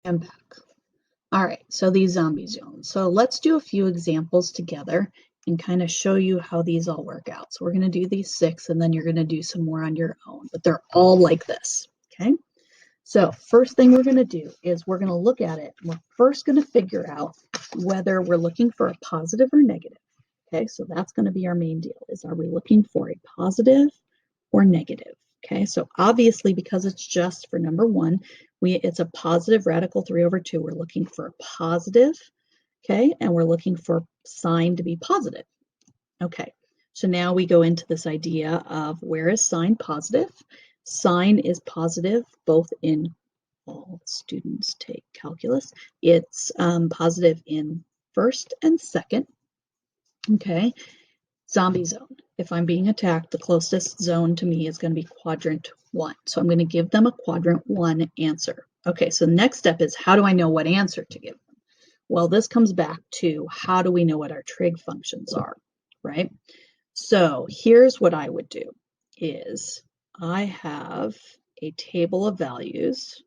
I'm back. All right, so these zombie zones. So let's do a few examples together and kind of show you how these all work out. So we're going to do these 6 and then you're going to do some more on your own, but they're all like this, okay? So first thing we're going to do is we're going to look at it. We're first going to figure out whether we're looking for a positive or negative. Okay, so that's going to be our main deal is are we looking for a positive or negative? Okay, so obviously because it's just for number 1, it's a positive radical 3 over 2. We're looking for a positive, okay, and we're looking for sign to be positive. Okay, so now we go into this idea of where is sign positive? Sign is positive both in all students take calculus. It's positive in first and second. Okay, zombie zone. If I'm being attacked, the closest zone to me is going to be quadrant 1. So I'm going to give them a quadrant 1 answer. Okay, so the next step is how do I know what answer to give them? Well, this comes back to how do we know what our trig functions are, right? So here's what I would do is I have a table of values.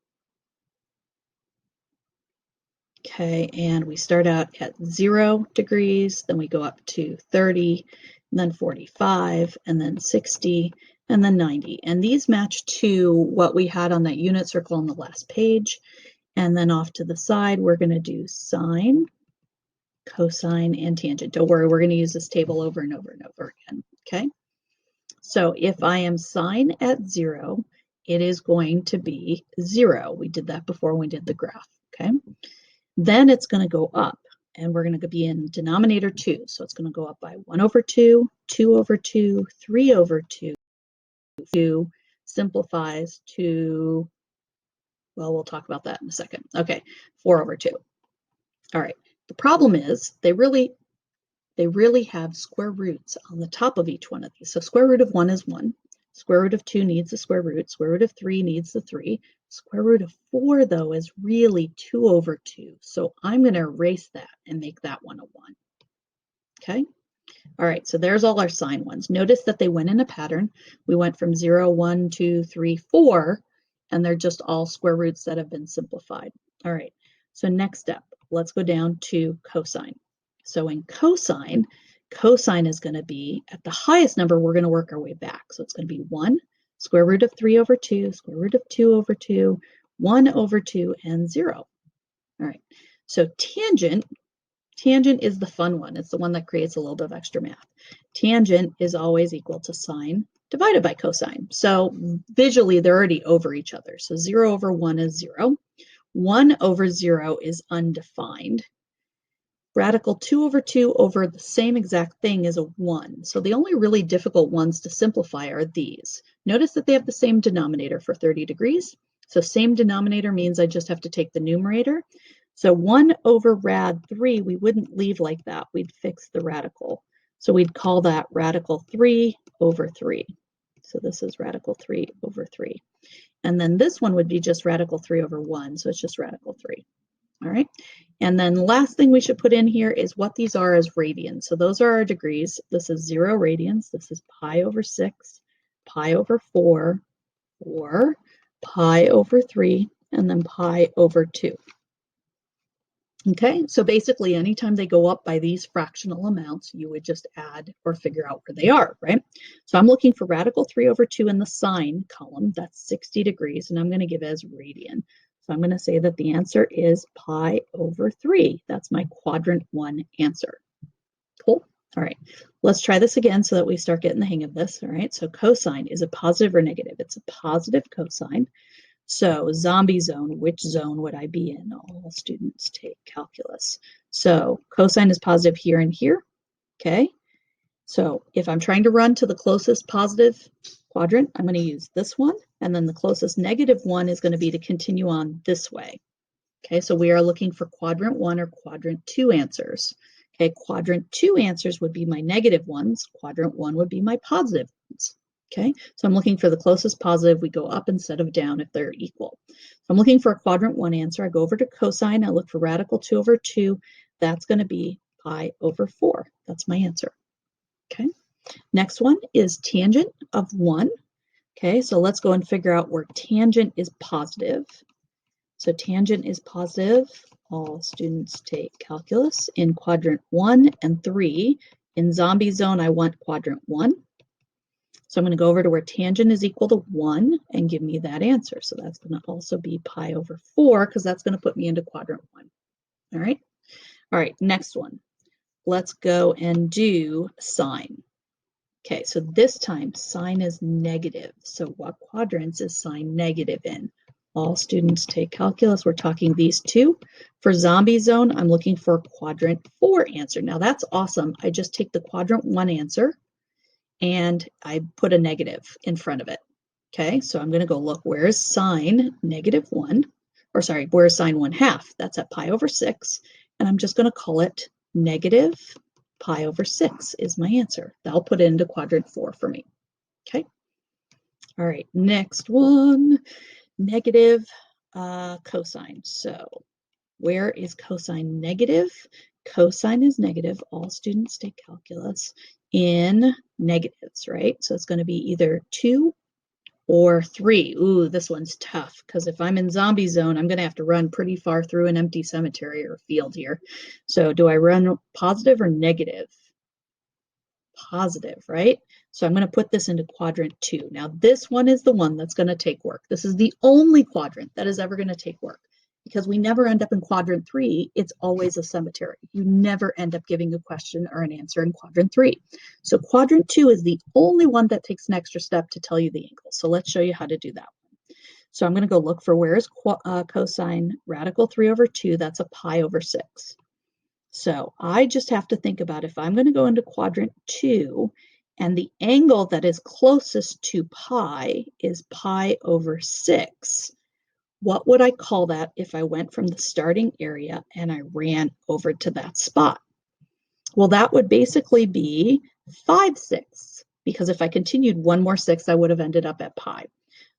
Okay, and we start out at 0 degrees, then we go up to 30, and then 45, and then 60, and then 90. And these match to what we had on that unit circle on the last page. And then off to the side, we're going to do sine, cosine, and tangent. Don't worry, we're going to use this table over and over and over again, okay? So if I am sine at 0, it is going to be 0. We did that before we did the graph, okay? Then it's going to go up, and we're going to be in denominator 2. So it's going to go up by 1 over 2, 2 over 2, 3 over 2. 2 simplifies to, well, we'll talk about that in a second. Okay, 4 over 2. All right, the problem is they really have square roots on the top of each one of these. So square root of 1 is 1. Square root of 2 needs the square root. Square root of 3 needs the 3. Square root of 4, though, is really 2 over 2. So I'm going to erase that and make that one a 1. Okay? All right, so there's all our sine ones. Notice that they went in a pattern. We went from 0, 1, 2, 3, 4, and they're just all square roots that have been simplified. All right, so next step, let's go down to cosine. So in cosine is going to be at the highest number, we're going to work our way back. So it's going to be 1, square root of 3 over 2, square root of 2 over 2, 1 over 2, and 0. All right, so tangent is the fun one. It's the one that creates a little bit of extra math. Tangent is always equal to sine divided by cosine. So visually, they're already over each other. So 0 over 1 is 0. 1 over 0 is undefined. Radical 2 over the same exact thing is a 1. So the only really difficult ones to simplify are these. Notice that they have the same denominator for 30 degrees. So same denominator means I just have to take the numerator. So 1 over rad 3, we wouldn't leave like that. We'd fix the radical. So we'd call that radical 3 over 3. So this is radical 3 over 3. And then this one would be just radical 3 over 1. So it's just radical 3. All right. And then the last thing we should put in here is what these are as radians. So those are our degrees. This is 0 radians. This is pi over 6, pi over 4, or pi over 3, and then pi over 2. Okay, so basically anytime they go up by these fractional amounts, you would just add or figure out where they are, right? So I'm looking for radical 3 over 2 in the sine column. That's 60 degrees, and I'm going to give it as radian. So I'm going to say that the answer is pi over 3. That's my quadrant 1 answer. Cool. All right, let's try this again so that we start getting the hang of this. All right, so cosine is a positive or negative? It's a positive cosine. So zombie zone, which zone would I be in? All students take calculus. So cosine is positive here and here. Okay, so if I'm trying to run to the closest positive quadrant, I'm going to use this one, and then the closest negative one is going to be to continue on this way. Okay, so we are looking for quadrant 1 or quadrant 2 answers. Okay, quadrant 2 answers would be my negative ones. Quadrant 1 would be my positive ones. Okay, so I'm looking for the closest positive. We go up instead of down if they're equal. So I'm looking for a quadrant 1 answer. I go over to cosine. I look for radical 2 over 2. That's going to be pi over 4. That's my answer. Okay, next one is tangent of 1. Okay, so let's go and figure out where tangent is positive. So tangent is positive. All students take calculus in quadrant 1 and 3. In zombie zone, I want quadrant 1. So I'm going to go over to where tangent is equal to 1 and give me that answer. So that's going to also be pi over 4 because that's going to put me into quadrant 1. All right. All right, next one. Let's go and do sine. Okay, so this time sine is negative. So what quadrants is sine negative in? All students take calculus. We're talking these two. For zombie zone, I'm looking for quadrant 4 answer. Now that's awesome. I just take the quadrant 1 answer and I put a negative in front of it. Okay, so I'm going to go look, where is sine negative 1? Or sorry, where is sine 1/2? That's at pi over 6. And I'm just going to call it negative pi over 6 is my answer. That'll put it into quadrant 4 for me. Okay. All right, next one, negative cosine. So where is cosine negative? Cosine is negative. All students take calculus in negatives, right? So it's going to be either 2 or 3. Ooh, this one's tough because if I'm in zombie zone, I'm going to have to run pretty far through an empty cemetery or field here. So do I run positive or negative? Positive, right? So I'm going to put this into quadrant 2. Now this one is the one that's going to take work. This is the only quadrant that is ever going to take work because we never end up in quadrant 3. It's always a cemetery. You never end up giving a question or an answer in quadrant 3. So quadrant 2 is the only one that takes an extra step to tell you the angle. So let's show you how to do that one. So I'm going to go look for where is cosine radical 3 over 2. That's a pi over 6. So I just have to think about if I'm going to go into quadrant 2 and the angle that is closest to pi is pi over 6. What would I call that if I went from the starting area and I ran over to that spot? Well, that would basically be 5/6, because if I continued one more 6, I would have ended up at pi.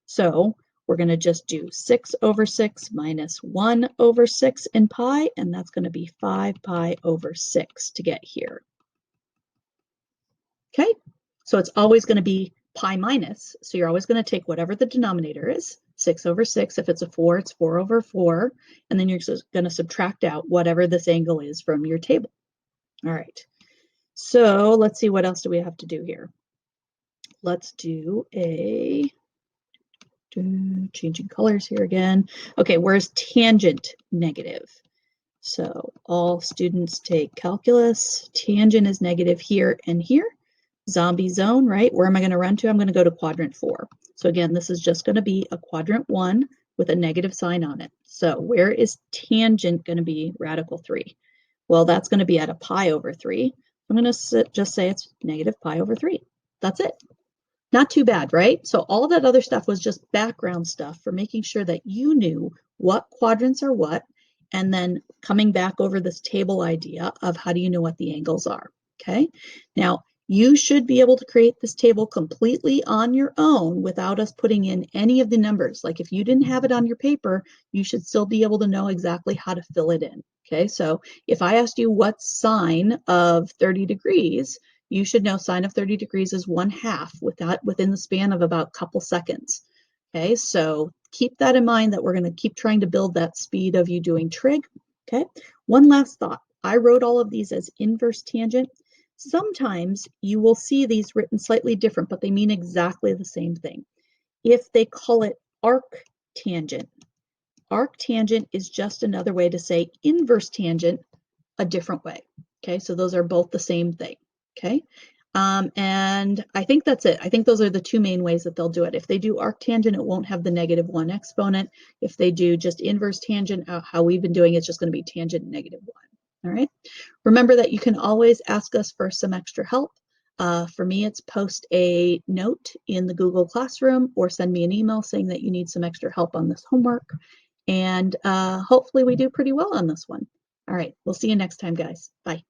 So we're going to just do 6 over 6 minus 1 over 6 in pi, and that's going to be 5 pi over 6 to get here. Okay, so it's always going to be pi minus, so you're always going to take whatever the denominator is, 6 over 6. If it's a 4, it's 4 over 4, and then you're going to subtract out whatever this angle is from your table. All right, so let's see, what else do we have to do here? Let's do a... changing colors here again. Okay, where's tangent negative? So all students take calculus. Tangent is negative here and here. Zombie zone, right? Where am I going to run to? I'm going to go to quadrant 4. So again, this is just going to be a quadrant 1 with a negative sign on it. So where is tangent going to be radical 3? Well, that's going to be at a pi over 3. I'm going to just say it's negative pi over 3. That's it. Not too bad, right? So all that other stuff was just background stuff for making sure that you knew what quadrants are what, and then coming back over this table idea of how do you know what the angles are, okay? Now, you should be able to create this table completely on your own without us putting in any of the numbers. Like if you didn't have it on your paper, you should still be able to know exactly how to fill it in, okay? So if I asked you what sine of 30 degrees, you should know sine of 30 degrees is 1/2 within the span of about a couple seconds. Okay, so keep that in mind, that we're going to keep trying to build that speed of you doing trig. Okay, one last thought. I wrote all of these as inverse tangent. Sometimes you will see these written slightly different, but they mean exactly the same thing. If they call it arc tangent is just another way to say inverse tangent a different way. Okay, so those are both the same thing. Okay, and I think that's it. I think those are the two main ways that they'll do it. If they do arctangent, it won't have the -1 exponent. If they do just inverse tangent, how we've been doing, it's just going to be tangent -1. All right. Remember that you can always ask us for some extra help. For me, it's post a note in the Google Classroom or send me an email saying that you need some extra help on this homework. And hopefully we do pretty well on this one. All right, we'll see you next time, guys. Bye.